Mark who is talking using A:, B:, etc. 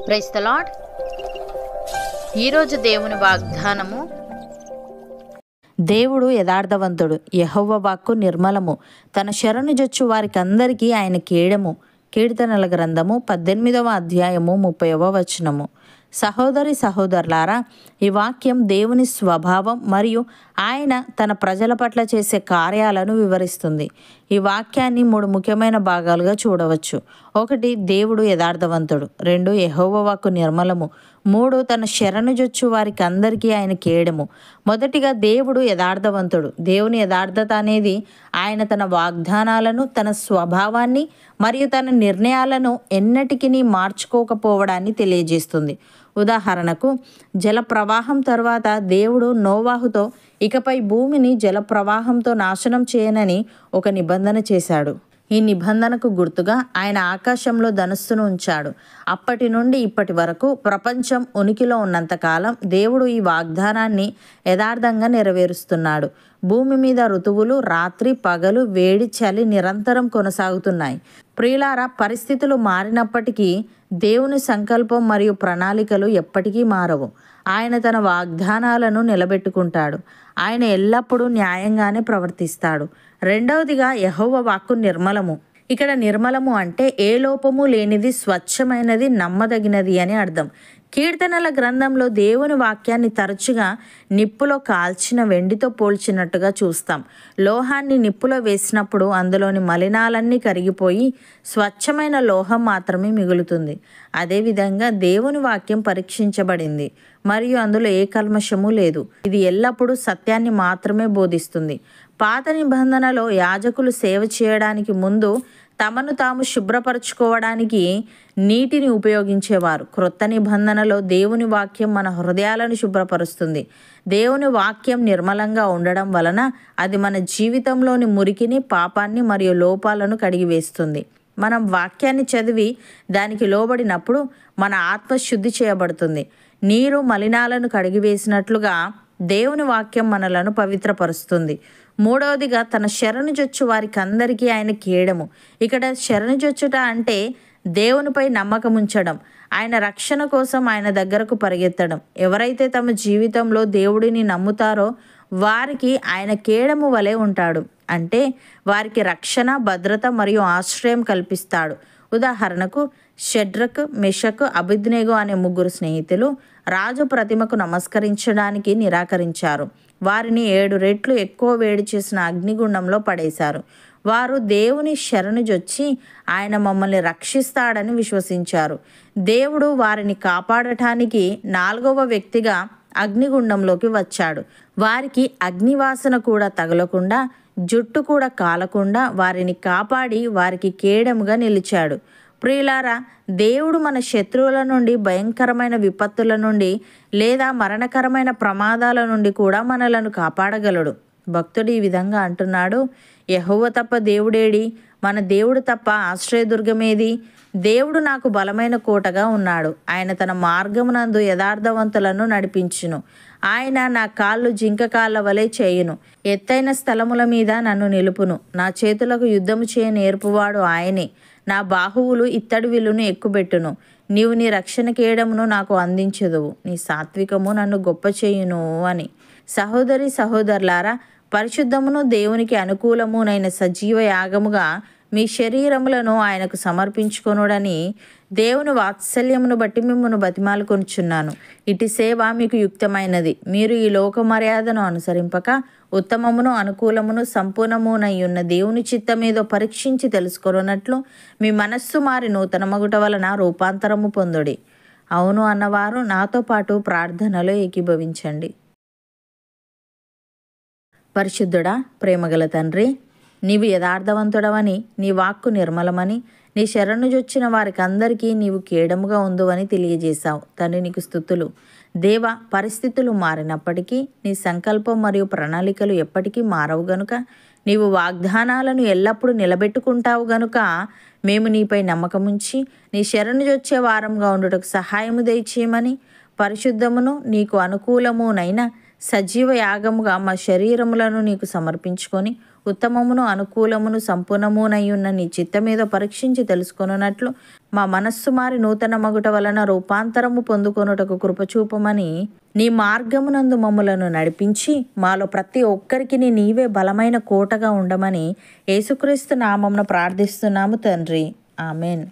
A: Praise the lord. ఈరోజు దేవుని వాగ్దానము,
B: దేవుడు యథార్థవంతుడు, యెహోవా వాక్కు నిర్మలము, తన శరణుజొచ్చు వారికందరికీ ఆయన కేడము. కీర్తనల గ్రంథము 18వ అధ్యాయము 30వ వచనము. సహోదరి సహోదరులారా, ఈ వాక్యం దేవుని స్వభావం మరియు ఆయన తన ప్రజల పట్ల చేసే కార్యాలను వివరిస్తుంది. ఈ వాక్యాన్ని 3 ముఖ్యమైన భాగాలుగా చూడవచ్చు. 1, దేవుడు యథార్థవంతుడు. 2, యెహోవా వాక్కు నిర్మలము. 3, తన శరణుజొచ్చు వారికి అందరికీ ఆయన కేడము. మొదటిగా దేవుడు యథార్థవంతుడు. దేవుని యథార్థత అనేది ఆయన తన వాగ్దానాలను, తన స్వభావాన్ని మరియు తన నిర్ణయాలను ఎన్నటికీ మార్చుకోకపోవడాన్ని తెలియజేస్తుంది. ఉదాహరణకు, జల ప్రవాహం తర్వాత దేవుడు నోవాహుతో ఇకపై భూమిని జల ప్రవాహంతో నాశనం చేయనని ఒక నిబంధన చేశాడు. ఈ నిబంధనకు గుర్తుగా ఆయన ఆకాశంలో ధనుస్సును ఉంచాడు. అప్పటి నుండి ఇప్పటి వరకు ప్రపంచం ఉనికిలో ఉన్నంతకాలం దేవుడు ఈ వాగ్దానాన్ని యథార్థంగా నెరవేరుస్తున్నాడు. భూమి మీద ఋతువులు, రాత్రి పగలు, వేడి చలి నిరంతరం కొనసాగుతున్నాయి. ప్రియులారా, పరిస్థితులు మారినప్పటికీ దేవుని సంకల్పం మరియు ప్రణాళికలు ఎప్పటికీ మారవు. ఆయన తన వాగ్దానాలను నిలబెట్టుకుంటాడు. ఆయన ఎల్లప్పుడూ న్యాయంగానే ప్రవర్తిస్తాడు. రెండవదిగా, యెహోవా వాక్కు నిర్మలము. ఇక్కడ నిర్మలము అంటే ఏ లోపము లేనిది, స్వచ్ఛమైనది, నమ్మదగినది అని అర్థం. కీర్తనల గ్రంథంలో దేవుని వాక్యాన్ని తరచుగా నిప్పులో కాల్చిన వెండితో పోల్చినట్టుగా చూస్తాం. లోహాన్ని నిప్పులో వేసినప్పుడు అందులోని మలినాలన్నీ కరిగిపోయి స్వచ్ఛమైన లోహం మాత్రమే మిగులుతుంది. అదేవిధంగా దేవుని వాక్యం పరీక్షించబడింది మరియు అందులో ఏ కల్మషము లేదు. ఇది ఎల్లప్పుడూ సత్యాన్ని మాత్రమే బోధిస్తుంది. పాత నిబంధనలో యాజకులు సేవ చేయడానికి ముందు తమను తాము శుభ్రపరచుకోవడానికి నీటిని ఉపయోగించేవారు. క్రొత్త నిబంధనలో దేవుని వాక్యం మన హృదయాలను శుభ్రపరుస్తుంది. దేవుని వాక్యం నిర్మలంగా ఉండడం వలన అది మన జీవితంలోని మురికిని, పాపాన్ని మరియు లోపాలను కడిగివేస్తుంది. మనం వాక్యాన్ని చదివి దానికి లోబడినప్పుడు మన ఆత్మ శుద్ధి చేయబడుతుంది. నీరు మలినాలను కడిగివేసినట్లుగా దేవుని వాక్యం మనలను పవిత్రపరుస్తుంది. మూడవదిగా, తన శరణుజొచ్చు వారికి అందరికీ ఆయన కేడము. ఇక్కడ శరణుజొచ్చుట అంటే దేవునిపై నమ్మకం ఉంచడం, ఆయన రక్షణ కోసం ఆయన దగ్గరకు పరిగెత్తడం. ఎవరైతే తమ జీవితంలో దేవుడిని నమ్ముతారో వారికి ఆయన కేడము వలె ఉంటాడు. అంటే వారికి రక్షణ, భద్రత మరియు ఆశ్రయం కల్పిస్తాడు. ఉదాహరణకు, షడ్రక్, మెషక్, అబేద్నెగో అనే 3 స్నేహితులు రాజు ప్రతిమకు నమస్కరించడానికి నిరాకరించారు. వారిని 7 రెట్లు ఎక్కువ వేడి చేసిన అగ్నిగుండంలో పడేశారు. వారు దేవుని శరణుజొచ్చి ఆయన మమ్మల్ని రక్షిస్తాడని విశ్వసించారు. దేవుడు వారిని కాపాడటానికి 4వ వ్యక్తిగా అగ్నిగుండంలోకి వచ్చాడు. వారికి అగ్నివాసన కూడా తగలకుండా, జుట్టు కూడా కాలకుండా వారిని కాపాడి వారికి కేడముగా నిలిచాడు. ప్రియులారా, దేవుడు మన శత్రువుల నుండి, భయంకరమైన విపత్తుల నుండి లేదా మరణకరమైన ప్రమాదాల నుండి కూడా మనలను కాపాడగలడు. భక్తుడు ఈ విధంగా అంటున్నాడు, యెహోవా తప్ప దేవుడేడి? మన దేవుడు తప్ప ఆశ్రయదుర్గమేది? దేవుడు నాకు బలమైన కోటగా ఉన్నాడు. ఆయన తన మార్గమునందు యథార్థవంతులను నడిపించును. ఆయన నా కాళ్ళు జింక కాళ్ళ వలె చేయును. ఎత్తైన స్థలముల మీద నన్ను నిలుపును. నా చేతులకు యుద్ధము చేయ నేర్పువాడు ఆయనే. నా బాహువులు ఇత్తడి విల్లును ఎక్కుబెట్టును. నీవు నీ రక్షణ కేడమును నాకు అందించెదవు. నీ సాత్వికము నన్ను గొప్ప చేయును అని. సహోదరి సహోదరులారా, పరిశుద్ధమును దేవునికి అనుకూలమునైన సజీవ యాగముగా మీ శరీరములను ఆయనకు సమర్పించుకొనుడని దేవుని వాత్సల్యమును బట్టి మిమ్మల్ని బతిమాలుకొనుచున్నాను. ఇటు సేవ మీకు యుక్తమైనది. మీరు ఈ లోక మర్యాదను అనుసరింపక ఉత్తమమును, అనుకూలమును, సంపూర్ణమునయ్యున్న దేవుని చిత్తమేదో పరీక్షించి తెలుసుకొనున్నట్లు మీ మనస్సు మారి నూతన మగుట వలన రూపాంతరము పొందుడి. అవును అన్నవారు నాతో పాటు ప్రార్థనలో ఏకీభవించండి. పరిశుద్ధుడా, ప్రేమగల తండ్రి, నీవు యథార్థవంతుడవని, నీ వాక్కు నిర్మలమని, నీ శరణుజొచ్చిన వారికి అందరికీ నీవు కేడముగా ఉందువని తెలియజేశావు. తండ్రి, నీకు స్తుతులు. దేవ, పరిస్థితులు మారినప్పటికీ నీ సంకల్పం మరియు ప్రణాళికలు ఎప్పటికీ మారవు గనుక, నీవు వాగ్దానాలను ఎల్లప్పుడూ నిలబెట్టుకుంటావు గనుక మేము నీపై నమ్మకముంచి నీ శరణుజొచ్చే వారంగా ఉండుటకు సహాయము దయచేయమని, పరిశుద్ధమును నీకు అనుకూలమునైన సజీవ యాగముగా మా శరీరములను నీకు సమర్పించుకొని ఉత్తమమును అనుకూలమును సంపూర్ణమునయ్యున్న నీ చిత్తమేదో పరీక్షించి తెలుసుకొనున్నట్లు మా మనస్సు మారి నూతన మగుట వలన రూపాంతరము పొందుకొనుటకు కృపచూపమని నీ మార్గమునందు మమ్ములను నడిపించి మాలో ప్రతి ఒక్కరికి నీవే బలమైన కోటగా ఉండమని యేసుక్రీస్తు నామమున ప్రార్థిస్తున్నాము తండ్రి. ఆమెన్.